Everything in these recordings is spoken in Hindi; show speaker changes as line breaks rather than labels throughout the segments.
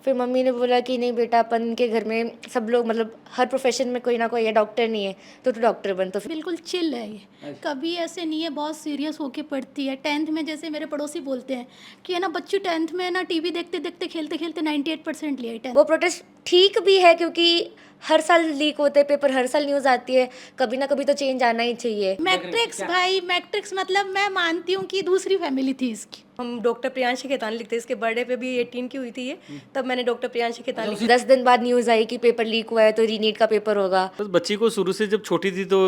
फिर मम्मी ने बोला कि नहीं बेटा, अपन के घर में सब लोग मतलब हर प्रोफेशन में कोई ना कोई है, डॉक्टर नहीं है तो तू डॉक्टर बन। तो फिर
बिल्कुल चिल है ये, कभी ऐसे नहीं है बहुत सीरियस होके पढ़ती है। 10th में जैसे मेरे पड़ोसी बोलते हैं कि है ना बच्ची 10th में ना टीवी देखते देखते खेलते खेलते 98% लिए 10th।
वो प्रोटेस्ट ठीक भी है क्योंकि हर साल लीक होते हैं पेपर, हर साल न्यूज़ आती है, कभी ना कभी तो चेंज आना ही चाहिए।
मैट्रिक्स भाई, मैट्रिक्स मतलब मैं मानती हूँ कि दूसरी फैमिली थी इसकी।
हम डॉक्टर प्रियांशी खेतान लिखते, इसके बर्थडे पे भी 18 की हुई थी ये, तब मैंने डॉक्टर प्रियांशी खेतान लिखा।
10 दिन बाद न्यूज़ आई कि पेपर लीक हुआ है तो रीनीट का पेपर होगा।
बस बच्ची को शुरू से जब छोटी थी तो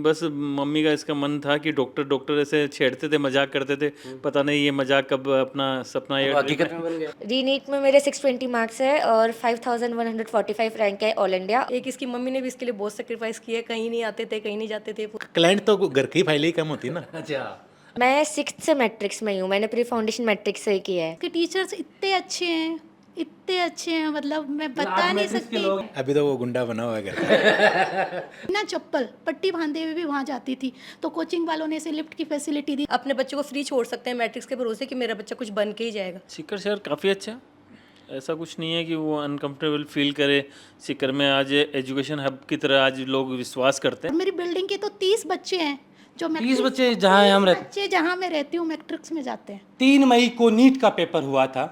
बस मम्मी का इसका मन था कि डॉक्टर डॉक्टर ऐसे छेड़ते थे, मजाक करते थे, पता नहीं ये मजाक कब अपना सपना या
हकीकत में बन गया।
रीनीट में मेरे 620 मार्क्स है और 5145 रैंक है ऑल इंडिया।
एक इसकी मम्मी ने भी इसके लिए बहुत सेक्रीफाइस किया, कहीं नहीं आते थे, कहीं नहीं जाते थे।
क्लाइंट तो घर की फाइलें ही कम होती है ना।
अच्छा,
मैं 6th से मैट्रिक्स में ही हूँ, मैंने प्री फाउंडेशन मैट्रिक्स से ही किया है।
कि टीचर्स इतने अच्छे हैं, इतने अच्छे हैं, मतलब मैं बता नहीं सकती।
अभी तो वो गुंडा बना हुआ है घर का।
ना चप्पल पट्टी बांधे हुए भी वहाँ जाती थी, तो कोचिंग वालों ने इसे लिफ्ट की फैसिलिटी दी।
अपने बच्चों को फ्री छोड़ सकते हैं मैट्रिक्स के भरोसे कि मेरा बच्चा कुछ बन के ही जाएगा।
सीकर शहर काफ़ी अच्छा है। ऐसा कुछ नहीं है कि वो अनकंफर्टेबल फील करे। सीकर में आज एजुकेशन हब की तरह आज लोग विश्वास करते हैं।
और मेरी बिल्डिंग के तो 30 बच्चे हैं जो
30 बच्चे जहाँ हम रहते,
बच्चे जहाँ मैं रहती हूँ मैट्रिक्स में जाते हैं।
3 मई को नीट का पेपर हुआ था,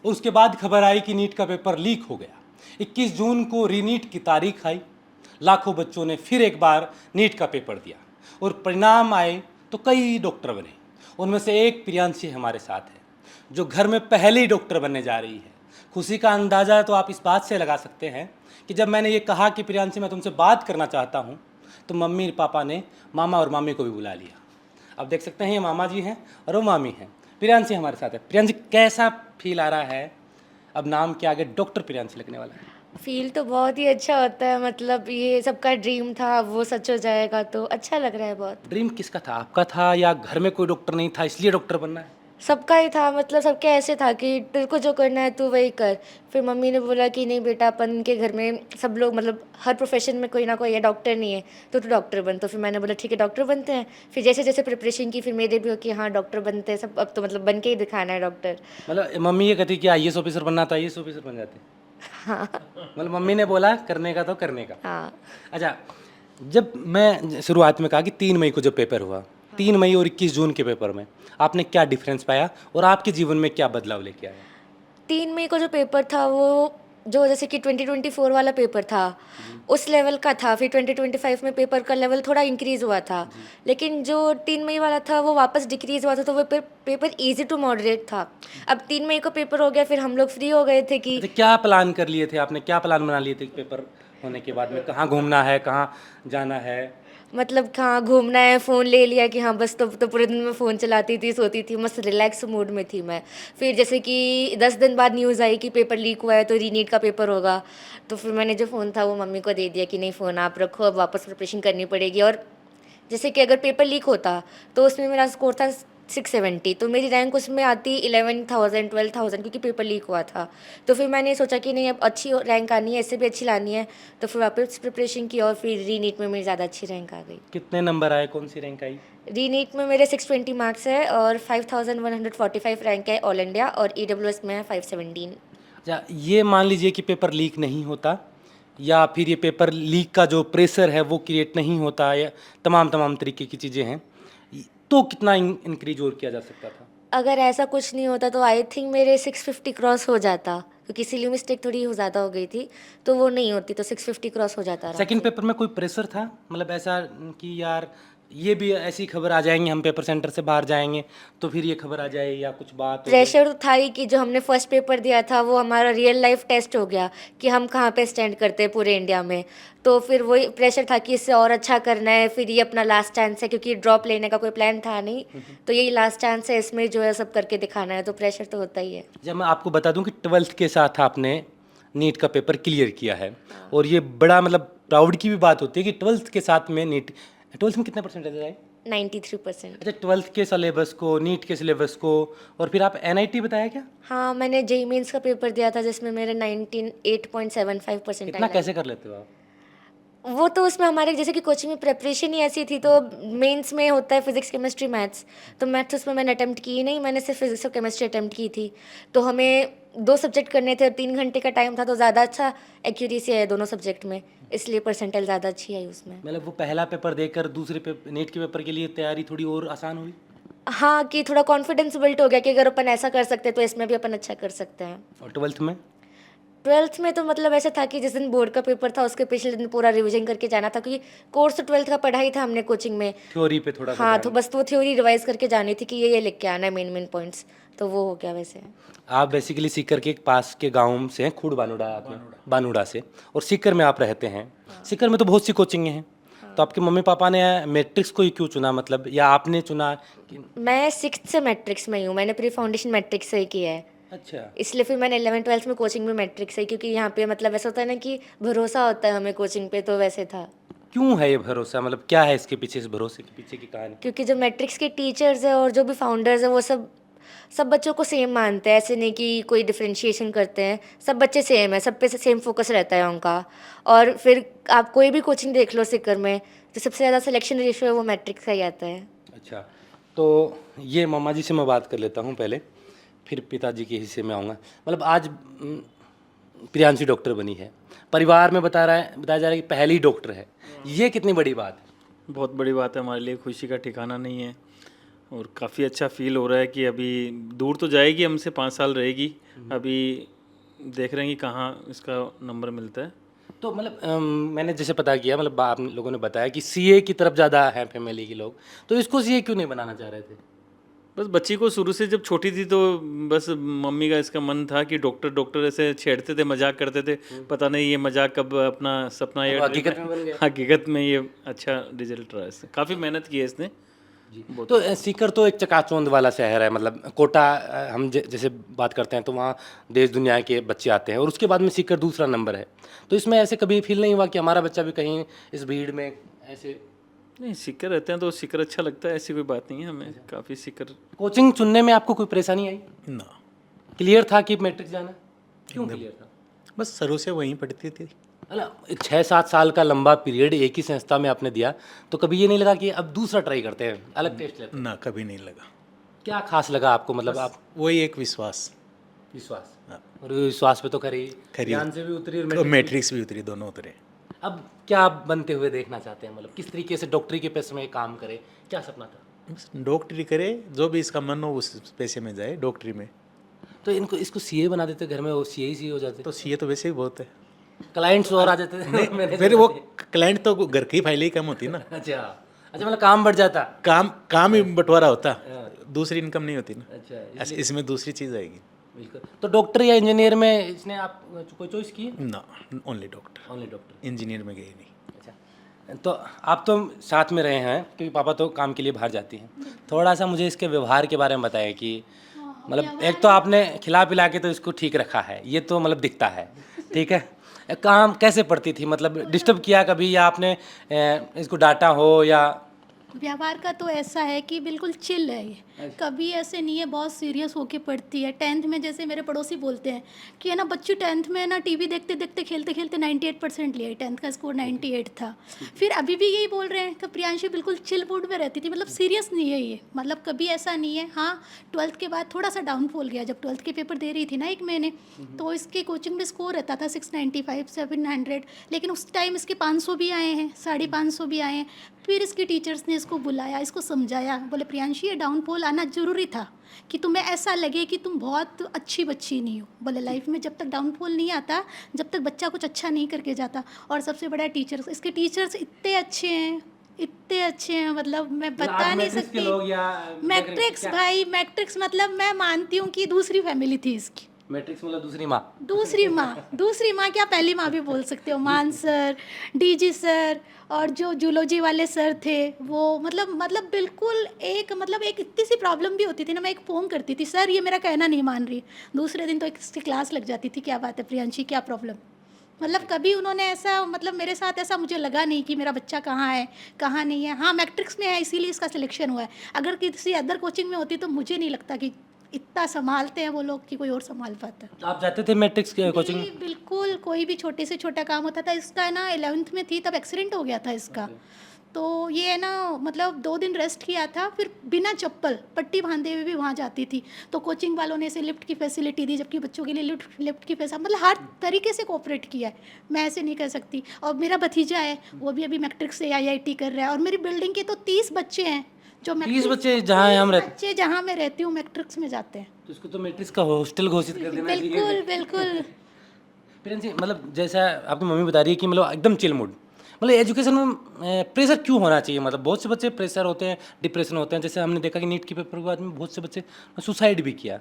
उसके बाद खबर आई कि नीट का पेपर लीक हो गया। 21 जून को रीनीट की तारीख आई, लाखों बच्चों ने फिर एक बार नीट का पेपर दिया और परिणाम आए तो कई डॉक्टर बने। उनमें से एक प्रियांशी हमारे साथ है जो घर में पहले ही डॉक्टर बनने जा रही है। खुशी का अंदाज़ा तो आप इस बात से लगा सकते हैं कि जब मैंने ये कहा कि प्रियांशी मैं तुमसे बात करना चाहता हूँ, तो मम्मी पापा ने मामा और मामी को भी बुला लिया। अब देख सकते हैं ये मामा जी हैं और वो मामी हैं। प्रियांशी हमारे साथ है। प्रियांशी, कैसा फील आ रहा है अब नाम के आगे डॉक्टर प्रियांशी लगने वाला है?
फील तो बहुत ही अच्छा होता है, मतलब ये सबका ड्रीम था, वो सच हो जाएगा तो अच्छा लग रहा है बहुत।
ड्रीम किसका था, आपका था या घर में कोई डॉक्टर नहीं था इसलिए डॉक्टर बनना है?
सबका ही था, मतलब सबके ऐसे था कि तेरे को जो करना है तू वही कर। फिर मम्मी ने बोला कि नहीं बेटा, अपन के घर में सब लोग मतलब हर प्रोफेशन में कोई ना कोई है, डॉक्टर नहीं है तो तू डॉक्टर बन। तो फिर मैंने बोला ठीक है डॉक्टर बनते हैं। फिर जैसे जैसे प्रिपरेशन की फिर मेरे भी हो कि हाँ डॉक्टर बनते हैं सब, अब तो मतलब बन के ही दिखाना है डॉक्टर।
मतलब मम्मी ये कहती कि आईएएस ऑफिसर बनना था, आईएएस ऑफिसर बन जाते।
हाँ
मतलब मम्मी ने बोला करने का तो करने का।
हाँ।
अच्छा, जब मैं शुरुआत में कहा कि 3 मई को जब पेपर हुआ, 3 मई और 21 जून के पेपर में आपने क्या डिफरेंस पाया और आपके जीवन में क्या बदलाव लेके आया?
3 मई को जो पेपर था वो जो जैसे कि 2024 वाला पेपर था उस लेवल का था। फिर 2025 में पेपर का लेवल थोड़ा इंक्रीज़ हुआ था, लेकिन जो 3 मई वाला था वो वापस डिक्रीज़ हुआ था, तो वो पेपर इजी टू मॉडरेट था। अब 3 मई को पेपर हो गया, फिर हम लोग फ्री हो गए थे कि
अच्छा, क्या प्लान कर लिए थे आपने, क्या प्लान बना लिए थे पेपर होने के बाद में, कहाँ घूमना है, कहाँ जाना है?
मतलब कहाँ घूमना है, फ़ोन ले लिया कि हाँ बस, तो पूरे दिन मैं फ़ोन चलाती थी, सोती थी, मस्त रिलैक्स मूड में थी मैं। फिर जैसे कि 10 दिन बाद न्यूज़ आई कि पेपर लीक हुआ है तो रीनीट का पेपर होगा, तो फिर मैंने जो फ़ोन था वो मम्मी को दे दिया कि नहीं फ़ोन आप रखो, अब वापस प्रिपरेशन करनी पड़ेगी। और जैसे कि अगर पेपर लीक होता तो उसमें मेरा स्कोर था 670, तो मेरी रैंक उसमें आती 11,000 12,000 क्योंकि पेपर लीक हुआ था। तो फिर मैंने सोचा कि नहीं अब अच्छी रैंक आनी है, इससे भी अच्छी लानी है, तो फिर वापस प्रिपरेशन की और फिर रीनीट में मेरी ज़्यादा अच्छी रैंक आ गई।
कितने नंबर आए, कौन सी रैंक आई?
रीनीट में मेरे 620 मार्क्स है और 5145 रैंक है ऑल इंडिया और EWS में है 517।
अच्छा, ये मान लीजिए कि पेपर लीक नहीं होता या फिर ये पेपर लीक का जो प्रेशर है वो क्रिएट नहीं होता, या तमाम तरीके की चीज़ें हैं, तो कितना इंक्रीज और किया जा सकता था?
अगर ऐसा कुछ नहीं होता तो आई थिंक मेरे 650 क्रॉस हो जाता, क्योंकि सिली मिस्टेक थोड़ी ज़्यादा हो गई थी, तो वो नहीं होती तो 650 क्रॉस हो जाता।
सेकंड पेपर में कोई प्रेशर था, मतलब ऐसा कि यार ये भी ऐसी खबर आ जाएंगे, हम पेपर सेंटर से बाहर जाएंगे तो फिर ये खबर आ जाए या कुछ बात हो जाए?
प्रेशर तो था ही कि जो हमने फर्स्ट पेपर दिया था वो हमारा रियल लाइफ टेस्ट हो गया कि हम कहाँ पे स्टैंड करते हैं पूरे इंडिया में, तो फिर वही प्रेशर था कि इससे और अच्छा करना है, फिर ये अपना लास्ट चांस है क्योंकि ड्रॉप लेने का कोई प्लान था नहीं, तो यही लास्ट चांस है, इसमें जो है सब करके दिखाना है, तो प्रेशर तो होता ही है।
जब मैं आपको बता दूं कि 12th के साथ आपने नीट का पेपर क्लियर किया है, और ये बड़ा मतलब प्राउड की भी बात होती है कि 12th के साथ में नीट, 12th में कितने परसेंटेज आए?
93%।
अच्छा, 12th के सिलेबस को, नीट के सिलेबस को, और फिर आप NIT बताया क्या?
हाँ, मैंने जेईई मेंस का पेपर दिया था जिसमें मेरे 98.75%
इतना
आए।
कैसे कर लेते हो आप?
वो तो उसमें हमारे जैसे कि कोचिंग में प्रिपरेशन ही ऐसी थी, तो मेंस में होता है फिजिक्स केमिस्ट्री मैथ्स, तो मैथ्स उसमें मैंने अटेम्प्ट की ही नहीं, मैंने सिर्फ फिजिक्स और केमिस्ट्री अटेम्प्ट की थी। तो हमें 2 सब्जेक्ट करने थे और 3 घंटे का टाइम था, तो ज़्यादा अच्छा एक्यूरेसी है दोनों सब्जेक्ट में, इसलिए परसेंटाइल ज़्यादा अच्छी आई उसमें।
मतलब वो पहला पेपर देकर दूसरे नीट के पेपर के लिए तैयारी थोड़ी और आसान हुई।
हाँ, कि थोड़ा कॉन्फिडेंस बिल्ट हो गया कि अगर अपन ऐसा कर सकते हैं तो इसमें भी अपन अच्छा कर सकते हैं।
और ट्वेल्थ में
12th में तो मतलब ऐसा था कि जिस दिन बोर्ड का पेपर था उसके पिछले दिन पूरा रिवीजन करके जाना था, क्योंकि कोर्स तो 12th का पढ़ा ही था हमने कोचिंग में।
थ्योरी पे थोड़ा सा
हाँ,
ध्यान।
तो बस वो थ्योरी रिवाइज करके जानी थी कि ये लिख के आना है मेन पॉइंट्स, तो वो हो गया वैसे।
आप बेसिकली सीकर के पास के गांव से हैं, खूड बानुड़ा बानुड़ा से, और सीकर में आप रहते हैं। सीकर में तो बहुत सी कोचिंगें हैं, तो आपके मम्मी पापा ने मैट्रिक्स को ही क्यों चुना, मतलब या आपने चुना कि?
मैं 6th से मैट्रिक्स में ही हूँ, मैंने प्री फाउंडेशन मैट्रिक्स से ही किया है,
अच्छा,
इसलिए फिर मैंने 11th-12th में कोचिंग में मैट्रिक्स से ही, क्योंकि यहाँ पे मतलब ऐसा होता है ना कि भरोसा होता है हमें कोचिंग पे, तो वैसे था।
क्यों है ये भरोसा, मतलब क्या है इसके पीछे, इस भरोसे के पीछे की कहानी?
क्योंकि जो मैट्रिक्स के टीचर्स हैं और जो भी फाउंडर्स हैं वो सब बच्चों को सेम मानते हैं, ऐसे नहीं कि कोई डिफरेंशिएशन करते हैं, सब बच्चे सेम है, सब पे सेम फोकस रहता है उनका। और फिर आप कोई भी कोचिंग देख लो सीकर में, तो सबसे ज़्यादा सिलेक्शन रेशियो है वो मैट्रिक्स का ही आता है।
अच्छा, तो ये मामा जी से मैं बात कर लेता हूँ पहले, फिर पिताजी के हिस्से में आऊँगा। मतलब आज प्रियांशी डॉक्टर बनी है, परिवार में बताया जा रहा है कि पहली डॉक्टर है, ये कितनी बड़ी बात है?
बहुत बड़ी बात है हमारे लिए, खुशी का ठिकाना नहीं है और काफ़ी अच्छा फील हो रहा है कि अभी दूर तो जाएगी, हमसे 5 साल रहेगी, अभी देख रहे हैं कि कहाँ इसका नंबर मिलता है।
तो मतलब मैंने जैसे पता किया, मतलब आप लोगों ने बताया कि सीए की तरफ ज़्यादा है फैमिली के लोग, तो इसको सीए क्यों नहीं बनाना चाह रहे थे?
बस बच्ची को शुरू से जब छोटी थी तो बस मम्मी का इसका मन था कि डॉक्टर डॉक्टर ऐसे छेड़ते थे, मजाक करते थे, पता नहीं ये मजाक कब अपना सपना ये
हकीकत में बन गया।
हकीकत में ये अच्छा रिजल्ट रहा है इससे, काफ़ी मेहनत की है इसने।
तो सीकर तो एक चकाचौंध वाला शहर है, मतलब कोटा हम जैसे बात करते हैं तो वहाँ देश दुनिया के बच्चे आते हैं, और उसके बाद में सीकर दूसरा नंबर है। तो इसमें ऐसे कभी फील नहीं हुआ कि हमारा बच्चा भी कहीं इस भीड़ में ऐसे?
नहीं, सीकर रहते हैं तो सीकर अच्छा लगता है, ऐसी कोई बात नहीं है, हमें काफ़ी सीकर।
कोचिंग चुनने में आपको कोई परेशानी आई?
ना,
क्लियर था कि मैट्रिक जाना? क्यों क्लियर था?
बस शुरू से वहीं पढ़ती थी।
अला 6-7 साल का लंबा पीरियड एक ही संस्था में आपने दिया, तो कभी ये नहीं लगा कि अब दूसरा ट्राई करते हैं, अलग टेस्ट लेते हैं?
ना, कभी नहीं लगा।
क्या खास लगा आपको, मतलब आप?
वही एक विश्वास,
विश्वास,
हाँ।
और ये विश्वास पे तो खरी
खरी।
ध्यान से भी उतरी और
तो
मैट्रिक
मैट्रिक्स भी उतरी, दोनों उतरे।
अब क्या आप बनते हुए देखना चाहते हैं, मतलब किस तरीके से डॉक्टरी के पेशे में काम करे, क्या सपना था?
बस डॉक्टरी करे, जो भी इसका मन हो उस पेशे में जाए, डॉक्टरी में।
तो इसको सीए बना देते घर में, वो सीए हो जाते,
तो सीए तो वैसे ही बहुत है।
क्लाइंट्स और आ जाते थे मैंने
फिर वो क्लाइंट तो घर की फाइलें ही कम होती ना,
अच्छा अच्छा, मतलब काम बढ़ जाता।
काम ही बंटवारा होता, दूसरी इनकम नहीं होती ना।
अच्छा,
ऐसे इसमें दूसरी चीज़ आएगी।
बिल्कुल। तो डॉक्टर या इंजीनियर में इसने आप कोई चॉइस की है?
ना, only doctor,
only doctor.
Engineer में गए नहीं।
अच्छा, तो आप तो साथ में रहे हैं क्योंकि पापा तो काम के लिए बाहर जाती हैं, थोड़ा सा मुझे इसके व्यवहार के बारे में बताएं कि मतलब एक तो आपने खिला पिला के तो इसको ठीक रखा है, ये तो मतलब दिखता है, ठीक है। काम कैसे पड़ती थी, मतलब डिस्टर्ब किया कभी, या आपने इसको डांटा हो, या?
व्यवहार का तो ऐसा है कि बिल्कुल चिल है ये, कभी ऐसे नहीं है बहुत सीरियस होके पढ़ती है। 10th में जैसे मेरे पड़ोसी बोलते हैं कि है ना बच्ची 10th में ना टीवी देखते देखते खेलते खेलते 98% लिया, 10th का स्कोर 98 था। फिर अभी भी यही बोल रहे हैं कि प्रियांशी बिल्कुल चिल मूड में रहती थी, मतलब सीरियस नहीं है ये, मतलब कभी ऐसा नहीं है। हाँ, 12th के बाद थोड़ा सा डाउनफॉल गया, जब 12th के पेपर दे रही थी ना 1 महीने, तो इसके कोचिंग में स्कोर रहता था 695 700, लेकिन उस टाइम इसके 500 भी आए हैं, 550 भी आए हैं। फिर इसके टीचर्स ने इसको बुलाया, इसको समझाया, बोले प्रियांशी ये डाउनफॉल आना ज़रूरी था कि तुम्हें ऐसा लगे कि तुम बहुत अच्छी बच्ची नहीं हो। बोले लाइफ में जब तक डाउनफॉल नहीं आता, जब तक बच्चा कुछ अच्छा नहीं करके जाता। और सबसे बड़ा टीचर्स, इसके टीचर्स इतने अच्छे हैं, इतने अच्छे हैं, मतलब मैं बता नहीं सकती। मैट्रिक्स भाई, मैट्रिक्स मतलब मैं मानती हूँ कि दूसरी फैमिली थी इसकी।
मैट्रिक्स मतलब दूसरी माँ?
दूसरी माँ क्या, पहली माँ भी बोल सकते हो। मान सर, डीजी सर और जो जूलॉजी वाले सर थे वो मतलब बिल्कुल एक इतनी सी प्रॉब्लम भी होती थी ना, मैं एक फ़ोन करती थी, सर ये मेरा कहना नहीं मान रही, दूसरे दिन तो एक इसकी क्लास लग जाती थी, क्या बात है प्रियांशी, क्या प्रॉब्लम। मतलब कभी उन्होंने ऐसा, मतलब मेरे साथ ऐसा मुझे लगा नहीं कि मेरा बच्चा कहाँ है कहाँ नहीं है। हाँ, मैट्रिक्स में है इसीलिए इसका सिलेक्शन हुआ है, अगर किसी अदर कोचिंग में होती तो मुझे नहीं लगता कि इतना संभालते हैं वो लोग कि कोई और संभाल पाता।
आप जाते थे मैट्रिक्स कोचिंग?
बिल्कुल कोई भी छोटे से छोटा काम होता था। इसका है ना 11th में थी तब एक्सीडेंट हो गया था इसका। तो ये है ना मतलब 2 दिन रेस्ट किया था, फिर बिना चप्पल पट्टी बांधे हुए भी वहाँ जाती थी। तो कोचिंग वालों ने इसे लिफ्ट की फैसिलिटी दी, जबकि बच्चों के लिए लिफ्ट की फैसिलिटी मतलब हर तरीके से कोऑपरेट किया है। मैं ऐसे नहीं कर सकती। और मेरा भतीजा है, वो भी अभी मैट्रिक्स से IIT कर रहा है। और मेरी बिल्डिंग के तो 30 बच्चे हैं जो
30 बच्चे जहाँ हम रहते
बच्चे जहाँ मैं रहती हूँ मैट्रिक्स में जाते हैं।
तो इसको तो मैट्रिक्स का हॉस्टल घोषित कर देना चाहिए।
बिल्कुल बिल्कुल।
प्रियंका जी, मतलब जैसा आपकी मम्मी बता रही है कि मतलब एकदम चिल मूड, मतलब एजुकेशन में प्रेशर क्यों होना चाहिए? मतलब बहुत से बच्चे प्रेशर होते हैं, डिप्रेशन होते हैं। जैसे हमने देखा कि नीट के पेपर के बाद में बहुत से बच्चे सुसाइड भी किया।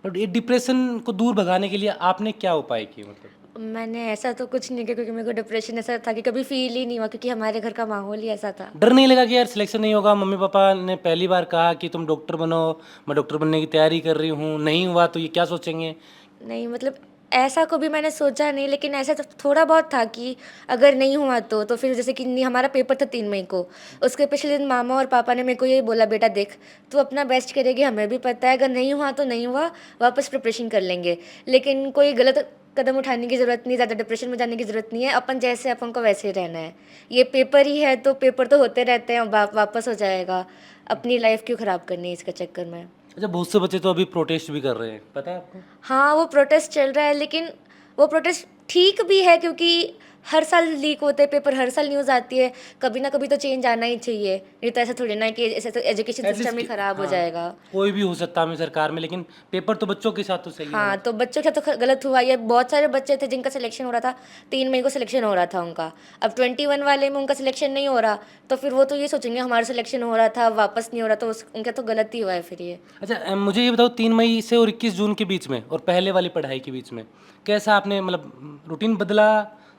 बट ये डिप्रेशन को दूर भगाने के लिए आपने क्या उपाय किए? मतलब
मैंने ऐसा तो कुछ नहीं किया, क्योंकि मेरे को डिप्रेशन ऐसा था कि कभी फील ही नहीं हुआ, क्योंकि हमारे घर का माहौल ही ऐसा था।
डर नहीं लगा कि यार सिलेक्शन नहीं होगा? मम्मी पापा ने पहली बार कहा कि तुम डॉक्टर बनो, मैं डॉक्टर बनने की तैयारी कर रही हूँ, नहीं हुआ तो ये क्या सोचेंगे?
नहीं मतलब ऐसा कभी मैंने सोचा नहीं, लेकिन ऐसा तो थोड़ा बहुत था कि अगर नहीं हुआ तो फिर जैसे कि हमारा पेपर था 3 मई को, उसके पिछले दिन मामा और पापा ने मेरे को ये बोला, बेटा देख तू अपना बेस्ट करेगी, हमें भी पता है, अगर नहीं हुआ तो नहीं हुआ, वापस प्रिपरेशन कर लेंगे, लेकिन कोई गलत कदम उठाने की ज़रूरत नहीं, ज़्यादा डिप्रेशन में जाने की ज़रूरत नहीं है, अपन जैसे अपन को वैसे ही रहना है। ये पेपर ही है तो पेपर तो होते रहते हैं, वापस हो जाएगा, अपनी लाइफ क्यों ख़राब करनी है इसके चक्कर में।
अच्छा, बहुत से बच्चे तो अभी प्रोटेस्ट भी कर रहे हैं, पता है आपको?
हाँ वो प्रोटेस्ट चल रहा है, लेकिन वो प्रोटेस्ट ठीक भी है, क्योंकि हर साल लीक होते हैं पेपर, हर साल न्यूज़ आती है, कभी ना कभी तो चेंज आना ही चाहिए। नहीं तो ऐसा थोड़ी ना है कि ऐसे तो education
At
system he
least
ख़राब हो
हाँ,
जाएगा।
कोई भी हो सकता है सरकार में, लेकिन पेपर तो बच्चों के साथ तो सही है।
हाँ तो बच्चों का तो गलत हुआ। ये बहुत सारे बच्चे थे जिनका सिलेक्शन हो रहा था, 3 मई को सिलेक्शन हो रहा था उनका, अब 21 वाले में उनका सिलेक्शन नहीं हो रहा, तो फिर वो तो ये सोचेंगे हमारा सिलेक्शन हो रहा था वापस नहीं हो रहा, तो उनका तो गलत ही हुआ है फिर ये।
अच्छा, मुझे ये बताओ 3 मई से और 21 जून के बीच में और पहले वाली पढ़ाई के बीच में कैसा आपने मतलब रूटीन बदला,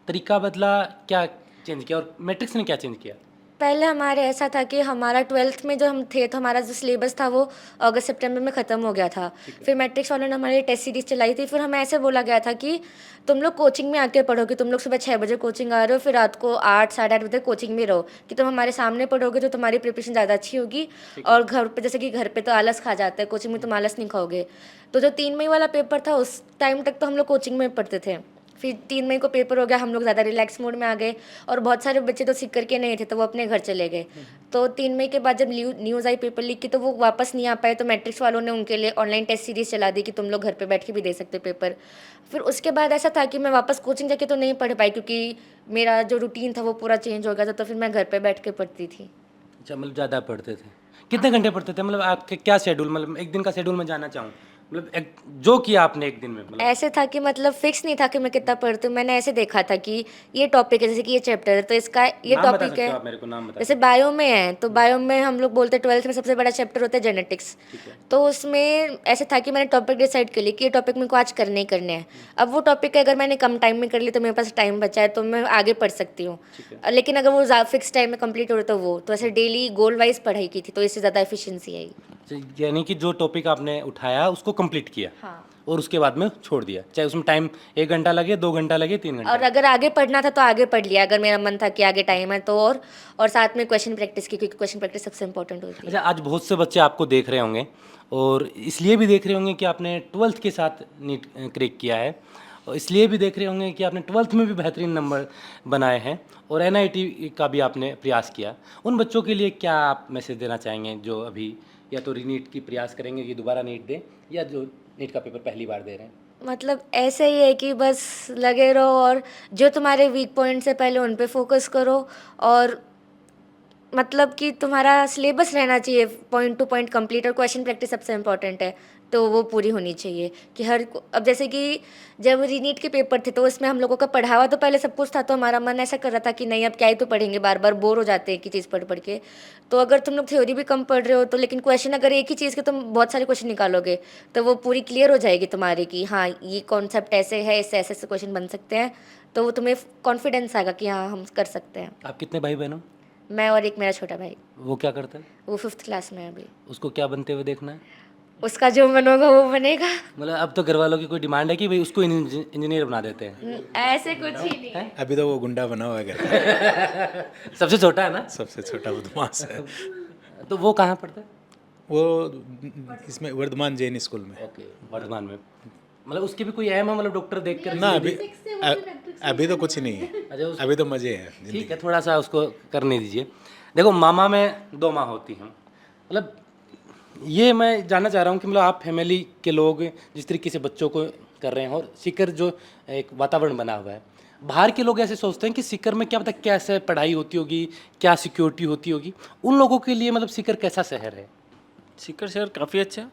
तरीका बदला, क्या चेंज किया? और मैट्रिक्स ने क्या चेंज किया?
पहले हमारे ऐसा था कि हमारा 12th में जो हम थे तो हमारा जो सिलेबस था वो अगस्त सितंबर में ख़त्म हो गया था। फिर मैट्रिक्स वालों ने हमारे लिए टेस्ट सीरीज चलाई थी, फिर हमें ऐसे बोला गया था कि तुम लोग कोचिंग में आके पढ़ोगे, तुम लोग सुबह 6 बजे कोचिंग आ रहे हो, फिर रात को 8 साढ़े 8 बजे कोचिंग में रहो, कि तुम हमारे सामने पढ़ोगे तो तुम्हारी प्रिपरेशन ज़्यादा अच्छी होगी। और घर पे जैसे कि घर पे तो आलस खा जाता है, कोचिंग में तुम आलस नहीं खाओगे। तो जो 3 मई वाला पेपर था उस टाइम तक तो हम लोग कोचिंग में पढ़ते थे, फिर 3 मई को पेपर हो गया, हम लोग ज़्यादा रिलैक्स मोड में आ गए, और बहुत सारे बच्चे तो सीख करके नहीं थे तो वो अपने घर चले गए। तो 3 मई के बाद जब न्यूज़ आई पेपर लीक की तो वो वापस नहीं आ पाए, तो मैट्रिक्स वालों ने उनके लिए ऑनलाइन टेस्ट सीरीज चला दी कि तुम लोग घर पे बैठ के भी दे सकते पेपर। फिर उसके बाद ऐसा था कि मैं वापस कोचिंग जाके तो नहीं पढ़ पाई, क्योंकि मेरा जो रूटीन था वो पूरा चेंज हो गया था, तो फिर मैं घर पर बैठ के पढ़ती थी।
अच्छा, मतलब ज़्यादा पढ़ते थे? कितने घंटे पढ़ते थे? मतलब आपके क्या शेड्यूल, मतलब एक दिन का शेड्यूल में जानना चाहूँ, मतलब एक जो किया आपने एक दिन में, मतलब
ऐसे था कि मतलब फिक्स नहीं था कि मैं कितना पढ़ती हूँ, मैंने ऐसे देखा था कि ये टॉपिक है, जैसे कि ये चैप्टर है तो इसका ये
नाम बता
टॉपिक
सकते
है।
हो आप मेरे को? नाम बता
जैसे बायो में है तो बायो में हम लोग बोलते हैं 12th में सबसे बड़ा चैप्टर होता है जेनेटिक्स, तो उसमें ऐसे था कि मैंने टॉपिक डिसाइड कर लिया कि ये टॉपिक मेरे को आज करने ही करने हैं। अब वो टॉपिक अगर मैंने कम टाइम में कर लिया तो मेरे पास टाइम बचा है तो मैं आगे पढ़ सकती हूँ, लेकिन अगर वो फिक्स टाइम में कंप्लीट हो रहा तो वो तो ऐसे डेली गोल वाइज पढ़ाई की थी, तो इससे ज़्यादा एफिशिएंसी आई।
अच्छा, यानी कि जो टॉपिक आपने उठाया उसको कंप्लीट किया
हाँ।
और उसके बाद में छोड़ दिया, चाहे उसमें टाइम 1 घंटा लगे, 2 घंटा लगे, 3 घंटा।
और अगर आगे पढ़ना था तो आगे पढ़ लिया, अगर मेरा मन था कि आगे टाइम है तो, और साथ में क्वेश्चन प्रैक्टिस की, क्योंकि क्वेश्चन प्रैक्टिस सबसे इंपॉर्टेंट होती है।
अच्छा, आज बहुत से बच्चे आपको देख रहे होंगे और इसलिए भी देख रहे होंगे कि आपने 12th के साथ नीट क्रैक किया है, और इसलिए भी देख रहे होंगे कि आपने 12th में भी बेहतरीन नंबर बनाए हैं और NIT का भी आपने प्रयास किया। उन बच्चों के लिए क्या आप मैसेज देना चाहेंगे जो अभी या तो रीनीट की प्रयास करेंगे कि दोबारा नीट दें, या जो नीट का पेपर पहली बार दे रहे हैं?
मतलब ऐसे ही है कि बस लगे रहो और जो तुम्हारे वीक पॉइंट्स है पहले उन पे फोकस करो, और मतलब कि तुम्हारा सिलेबस रहना चाहिए पॉइंट टू पॉइंट कंप्लीट, और क्वेश्चन प्रैक्टिस सबसे इम्पॉर्टेंट है तो वो पूरी होनी चाहिए कि अब जैसे कि जब रीनीट के पेपर थे तो उसमें हम लोगों का पढ़ावा तो पहले सब कुछ था, तो हमारा मन ऐसा कर रहा था कि नहीं अब क्या ही तो पढ़ेंगे, बार बार बोर हो जाते हैं एक ही चीज़ पढ़ पढ़ के। तो अगर तुम लोग थ्योरी भी कम पढ़ रहे हो तो लेकिन क्वेश्चन अगर एक ही चीज़ के तुम बहुत सारे क्वेश्चन निकालोगे तो वो पूरी क्लियर हो जाएगी तुम्हारी कि हाँ ये कॉन्सेप्ट ऐसे है, इससे ऐसे ऐसे क्वेश्चन बन सकते हैं, तो वो तुम्हें कॉन्फिडेंस आएगा कि हाँ हम कर सकते हैं।
आप कितने भाई बहन हो?
मैं और एक मेरा छोटा भाई,
वो क्या करता है?
वो 5th क्लास में है अभी।
उसको क्या बनते हुए देखना है?
उसका जो मन होगा वो बनेगा।
मतलब अब तो घर वालों की कोई डिमांड है कि भाई उसको इंजीनियर बना देते हैं?
ऐसे कुछ ही नहीं।
अभी तो वो गुंडा बना हुआ है घर का।
सबसे छोटा है ना?
सबसे छोटा बदमाश है
तो वो कहाँ पढ़ता है?
वो, इसमें वर्धमान जैन स्कूल में।
ओके, वर्धमान में। मतलब उसकी भी कोई एम है, मतलब डॉक्टर देख कर?
ना अभी
6 से
अभी तो कुछ नहीं है,
अच्छा
अभी तो मज़े हैं जिंदगी।
ठीक है, थोड़ा सा उसको करने दीजिए। देखो मामा में 2 माँ होती हैं, मतलब ये मैं जानना चाह रहा हूँ कि मतलब आप फैमिली के लोग जिस तरीके से बच्चों को कर रहे हैं और सीकर जो एक वातावरण बना हुआ है, बाहर के लोग ऐसे सोचते हैं कि सीकर में क्या पता कैसे पढ़ाई होती होगी, क्या सिक्योरिटी होती होगी, उन लोगों के लिए मतलब सीकर कैसा शहर है?
सीकर शहर काफ़ी अच्छा है,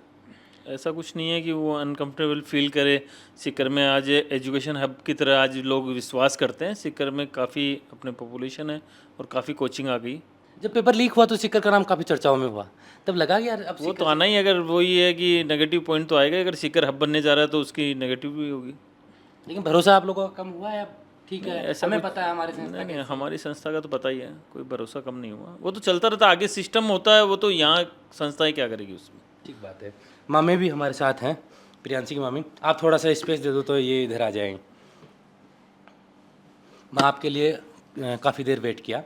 ऐसा कुछ नहीं है कि वो अनकंफर्टेबल फील करे। सीकर में आज एजुकेशन हब की तरह आज लोग विश्वास करते हैं। सीकर में काफ़ी अपने पॉपुलेशन है और काफ़ी कोचिंग आ गई।
जब पेपर लीक हुआ तो सीकर का नाम काफ़ी चर्चाओं में हुआ, तब लगा कि यार अब
वो तो आना ही है, अगर वही है कि नेगेटिव पॉइंट तो आएगा। अगर सीकर हब बनने जा रहा है तो उसकी नेगेटिव भी होगी।
लेकिन भरोसा आप लोगों का कम हुआ है? अब ठीक है,
ऐसा
हमें
कुछ-
पता है हमारे संस्था
नहीं, हमारी संस्था का तो पता ही है, कोई भरोसा कम नहीं हुआ। वो तो चलता रहता, आगे सिस्टम होता है, वो तो यहाँ संस्थाएं क्या करेगी उसमें।
ठीक बात है। मामे भी हमारे साथ हैं, प्रियांशी की मामी। आप थोड़ा सा स्पेस दे दो तो ये इधर आ जाएंगे। मैं आपके लिए काफ़ी देर वेट किया।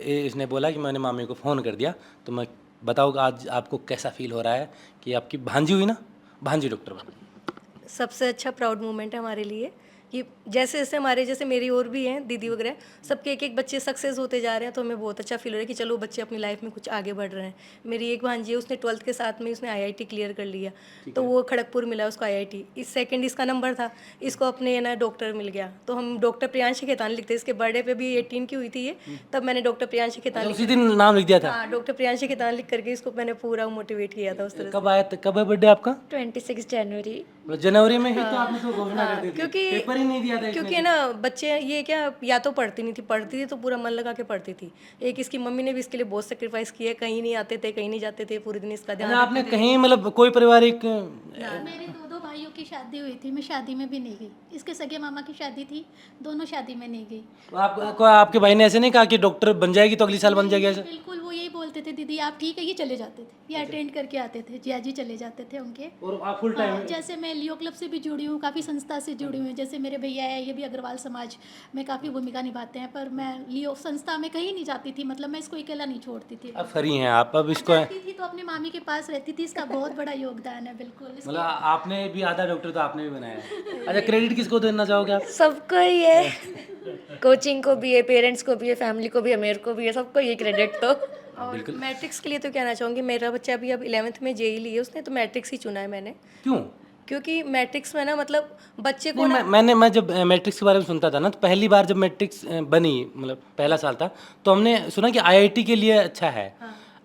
इसने बोला कि मैंने मामी को फ़ोन कर दिया, तो मैं बताओ आज आपको कैसा फील हो रहा है कि आपकी भांजी हुई ना, भांजी डॉक्टर बनी।
सबसे अच्छा प्राउड मोमेंट है हमारे लिए कि जैसे जैसे हमारे जैसे मेरी और भी हैं दीदी वगैरह, सबके एक एक बच्चे सक्सेस होते जा रहे हैं, तो हमें बहुत अच्छा फील हो रहा है कि चलो बच्चे अपनी लाइफ में कुछ आगे बढ़ रहे हैं। मेरी एक भांजी है, उसने 12th के साथ में उसने आईआईटी क्लियर कर लिया, तो वो खड़गपुर मिला उसको आईआईटी। इस सेकंड इसका नंबर था, इसको अपने ना डॉक्टर मिल गया। तो हम डॉक्टर प्रियांशी खेतान लिखते हैं। इसके बर्थडे पे भी 18 की हुई थी ये, तब मैंने डॉक्टर प्रियांशी खेतान
उसी दिन नाम लिख दिया था?
हाँ, डॉक्टर प्रियांशी खेतान लिख करके इसको मैंने पूरा मोटिवेट किया था उस तरह से।
कब आया था, कब है बर्थडे आपका?
26 जनवरी।
मतलब जनवरी में ही तो आपने तो घोषणा कर दी थी।
क्योंकि
पेपर ही नहीं दिया था इसने।
क्योंकि ना बच्चे ये क्या या तो पढ़ती नहीं थी, पढ़ती थी तो पूरा मन लगा के पढ़ती थी। एक इसकी मम्मी ने भी इसके लिए बहुत सेक्रीफाइस किया, कहीं नहीं आते थे, कहीं नहीं जाते थे, पूरे दिन इसका ध्यान
अच्छा, आपने कहीं मतलब कोई पारिवारिक
मेरी 2 भाइयों की शादी हुई थी, मैं शादी में भी नहीं गई। इसके सगे मामा की शादी थी, दोनों शादी में नहीं गई।
आपको आपके भाई ने ऐसे नहीं कहा कि डॉक्टर बन जाएगी तो अगली साल बन जाएगी ऐसे?
बिल्कुल वो यही बोलते थे, दीदी आप ठीक है, ये चले जाते थे, ये अटेंड करके आते थे, जिया जी चले जाते थे उनके।
और आप फुल टाइम?
जैसे मैं लियो क्लब से भी जुड़ी हूँ, काफ़ी संस्था से जुड़ी हूँ। जैसे मेरे भैया है, ये भी अग्रवाल समाज में काफ़ी भूमिका निभाते हैं, पर मैं लियो संस्था में कहीं नहीं जाती थी, मतलब मैं इसको अकेला नहीं छोड़ती थी।
अब फ्री हैं आप, अब इसको
जाती थी तो अपनी मामी के पास रहती थी, इसका बहुत बड़ा योगदान है। बिल्कुल
मतलब आपने भी आधा डॉक्टर तो आपने भी बनाया है। अच्छा, क्रेडिट किसको देना चाहोगे आप?
सबको ही है, कोचिंग को भी है, पेरेंट्स को भी है, फैमिली को भी है, मेरे को भी है, सबको ये क्रेडिट तो।
और मैट्रिक्स के लिए तो कहना चाहूँगी, मेरा बच्चा भी अब 11th में जेई लिए उसने, तो मैट्रिक्स ही चुना है मैंने।
क्यों?
क्योंकि मैट्रिक्स में ना मतलब बच्चे को
नहीं, मैं जब मैट्रिक्स के बारे में सुनता था ना, तो पहली बार जब मैट्रिक्स बनी, मतलब पहला साल था, तो हमने सुना कि आईआईटी के लिए अच्छा है।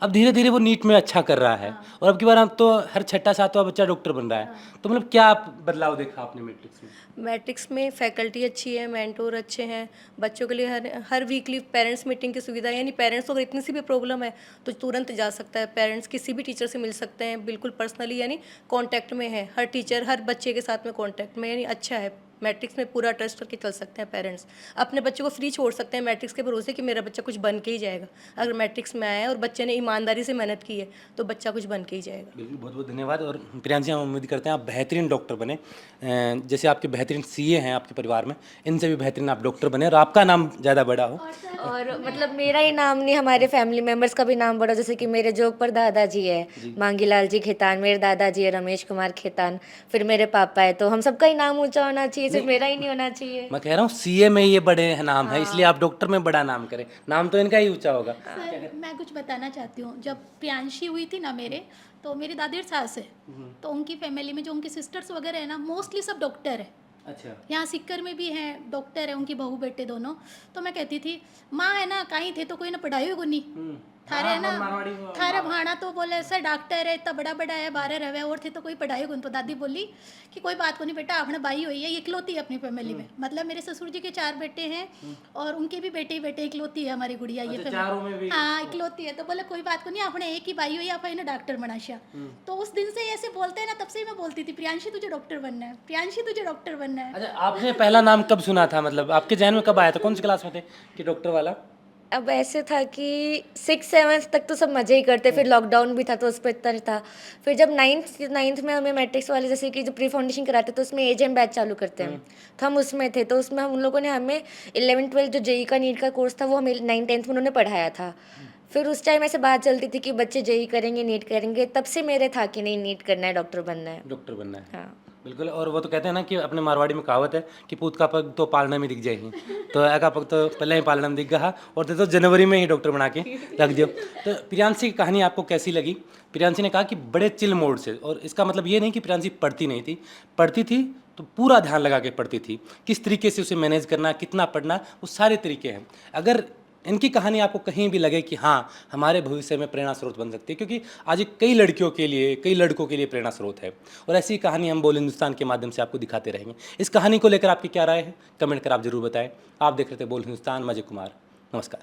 अब धीरे धीरे वो नीट में अच्छा कर रहा है, और अब की बार अब तो हर 6ठा 7वां बच्चा डॉक्टर बन रहा है। तो मतलब क्या बदलाव देखा आपने मैट्रिक्स में?
मैट्रिक्स में फैकल्टी अच्छी है, मेंटोर अच्छे हैं, बच्चों के लिए हर वीकली पेरेंट्स मीटिंग की सुविधा है। यानी पेरेंट्स को अगर इतनी सी भी प्रॉब्लम है तो तुरंत जा सकता है, पेरेंट्स किसी भी टीचर से मिल सकते हैं, बिल्कुल पर्सनली, यानी कांटेक्ट में है हर टीचर, हर बच्चे के साथ में कांटेक्ट में, यानी अच्छा है। मैट्रिक्स में पूरा ट्रस्ट करके चल सकते हैं पेरेंट्स, अपने बच्चे को फ्री छोड़ सकते हैं मैट्रिक्स के भरोसे कि मेरा बच्चा कुछ बन के ही जाएगा। अगर मैट्रिक्स में आया है और बच्चे ने ईमानदारी से मेहनत की है तो बच्चा कुछ बन के ही जाएगा।
बिल्कुल, बहुत बहुत धन्यवाद। और प्रियांशी, हम उम्मीद करते हैं आप बेहतरीन डॉक्टर बने, जैसे आपके बेहतरीन सीए हैं आपके परिवार में, इनसे भी बेहतरीन आप डॉक्टर बने और आपका नाम ज़्यादा बड़ा हो।
और मतलब मेरा ही नाम नहीं, हमारे फैमिली मेंबर्स का भी नाम बड़ा, जैसे कि मेरे जोग पर दादाजी है मांगीलाल जी खेतान, मेरे दादाजी है रमेश कुमार खेतान, फिर मेरे पापा है, तो हम सबका ही नाम ऊंचा होना चाहिए, सिर्फ मेरा ही नहीं होना चाहिए।
मैं कह रहा हूँ सीए में ये बड़े नाम है, इसलिए आप डॉक्टर में बड़ा नाम करें, नाम तो इनका ही ऊंचा होगा।
सर मैं कुछ बताना चाहती हूँ। जब प्रियांशी हुई थी ना मेरे, तो मेरी दादी सास है, तो उनकी फैमिली में जो उनकी सिस्टर्स वगैरह है ना, मोस्टली सब डॉक्टर है।
अच्छा,
यहाँ सिक्कर में भी हैं डॉक्टर है, उनकी बहू बेटे दोनों। तो मैं कहती थी माँ है ना, कहीं थे तो कोई ना पढ़ाई हो नहीं, थारे है ना, थारे भाणा तो बोले सर डॉक्टर है, इतना बड़ा बड़ा है, 12 रहे और थे तो कोई पढ़ाई हो। तो दादी बोली कि कोई बात को नहीं बेटा, आपने बाई हुई है, ये इकलौती है अपनी फैमिली में। मतलब मेरे ससुर जी के 4 बेटे हैं और उनके भी बेटे ही बेटे, इकलौती है हमारी गुड़िया ये
चारों में भी?
हाँ इकलौती है। तो बोले कोई बात को नहीं, आपने एक ही बाई हुई, आप ना डॉक्टर बनाशा। तो उस दिन से ऐसे बोलते हैं ना, तब से ही मैं बोलती थी प्रियांशी तुझे डॉक्टर बनना है, प्रियांशी तुझे डॉक्टर बनना है।
अच्छा, आपने पहला नाम कब सुना था, मतलब आपके जहन में कब आया था, कौन सी क्लास में थे कि डॉक्टर वाला?
अब ऐसे था कि 6-7 तक तो सब मज़े ही करते, फिर लॉकडाउन भी था तो उस पर इतना नहीं था। फिर जब नाइन्थ में हमें मैट्रिक्स वाले जैसे कि जो प्री फाउंडेशन कराते तो उसमें एजेम बैच चालू करते हैं, तो हम उसमें थे। तो उसमें हम उन लोगों ने हमें 11-12 जो जेई का नीट का कोर्स था वो हमें 9-10 में उन्होंने पढ़ाया था। फिर उस टाइम ऐसे बात चलती थी कि बच्चे जेई करेंगे नीट करेंगे, तब से मेरे था कि नहीं नीट करना है, डॉक्टर बनना है।
डॉक्टर बनना है।
हाँ।
बिल्कुल। और वो तो कहते हैं ना कि अपने मारवाड़ी में कहावत है कि पूत का पग तो पालना में दिख जाएगी, तो एका पग तो पहले ही पालना में दिख गया और तो जनवरी में ही डॉक्टर बना के रख दियो। तो प्रियांशी की कहानी आपको कैसी लगी? प्रियांशी ने कहा कि बड़े चिल मोड से, और इसका मतलब ये नहीं कि प्रियांशी पढ़ती नहीं थी, पढ़ती थी तो पूरा ध्यान लगा के पढ़ती थी। किस तरीके से उसे मैनेज करना, कितना पढ़ना, वो सारे तरीके हैं। अगर इनकी कहानी आपको कहीं भी लगे कि हाँ हमारे भविष्य में प्रेरणा स्रोत बन सकती है, क्योंकि आज ये कई लड़कियों के लिए, कई लड़कों के लिए प्रेरणा स्रोत है, और ऐसी कहानी हम बोल हिंदुस्तान के माध्यम से आपको दिखाते रहेंगे। इस कहानी को लेकर आपकी क्या राय है, कमेंट कर आप जरूर बताएं। आप देख रहे थे बोल हिंदुस्तान, मैं अजय कुमार, नमस्कार।